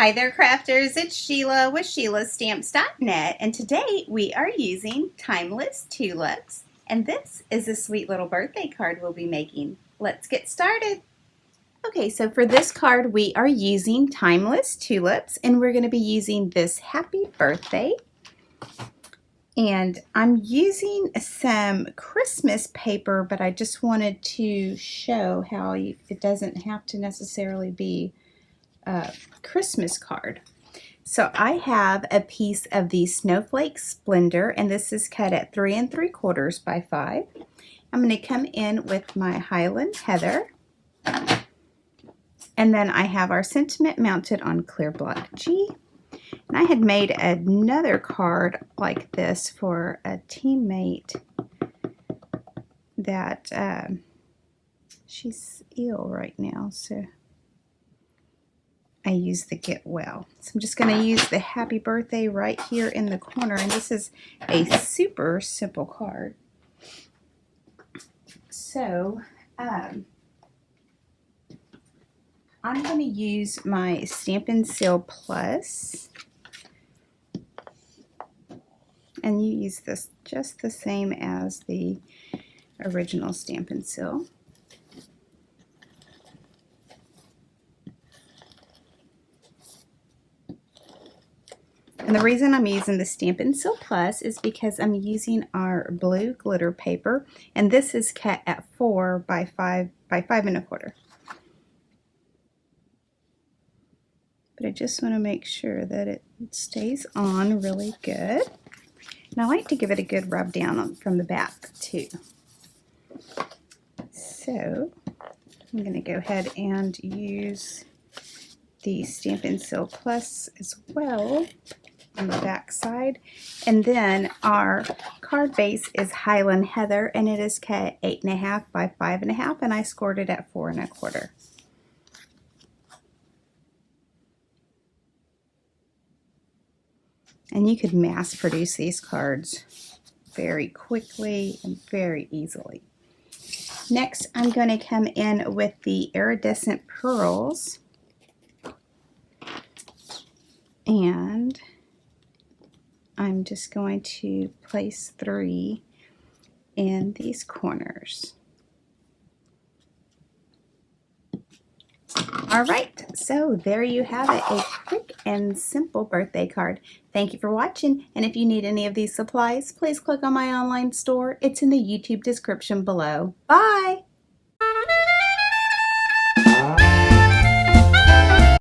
Hi there, crafters. It's Sheila with SheilaStamps.net, and today we are using Timeless Tulips, and this is a sweet little birthday card we'll be making. Let's get started. Okay, so for this card we are using Timeless Tulips, and we're going to be using this Happy Birthday. And I'm using some Christmas paper, but I just wanted to show how it doesn't have to necessarily be a Christmas card. So I have a piece of the Snowflake Splendor, and this is cut at 3 3/4 by 5. I'm going to come in with my Highland Heather, and then I have our sentiment mounted on clear block G. And I had made another card like this for a teammate that she's ill right now, so I use the Get Well. So I'm just going to use the Happy Birthday right here in the corner, and this is a super simple card. So I'm going to use my Stampin' Seal Plus, and you use this just the same as the original Stampin' Seal. And the reason I'm using the Stampin' Seal Plus is because I'm using our blue glitter paper, and this is cut at 4 by 5 by 5 1/4. But I just want to make sure that it stays on really good. And I like to give it a good rub down from the back too. So I'm going to go ahead and use the Stampin' Seal Plus as well on the back side. And then our card base is Highland Heather, and it is cut 8 1/2 by 5 1/2, and I scored it at 4 1/4. And you could mass produce these cards very quickly and very easily. Next, I'm going to come in with the Iridescent Pearls, and I'm just going to place 3 in these corners. All right, so there you have it, a quick and simple birthday card. Thank you for watching, and if you need any of these supplies, please click on my online store. It's in the YouTube description below. Bye!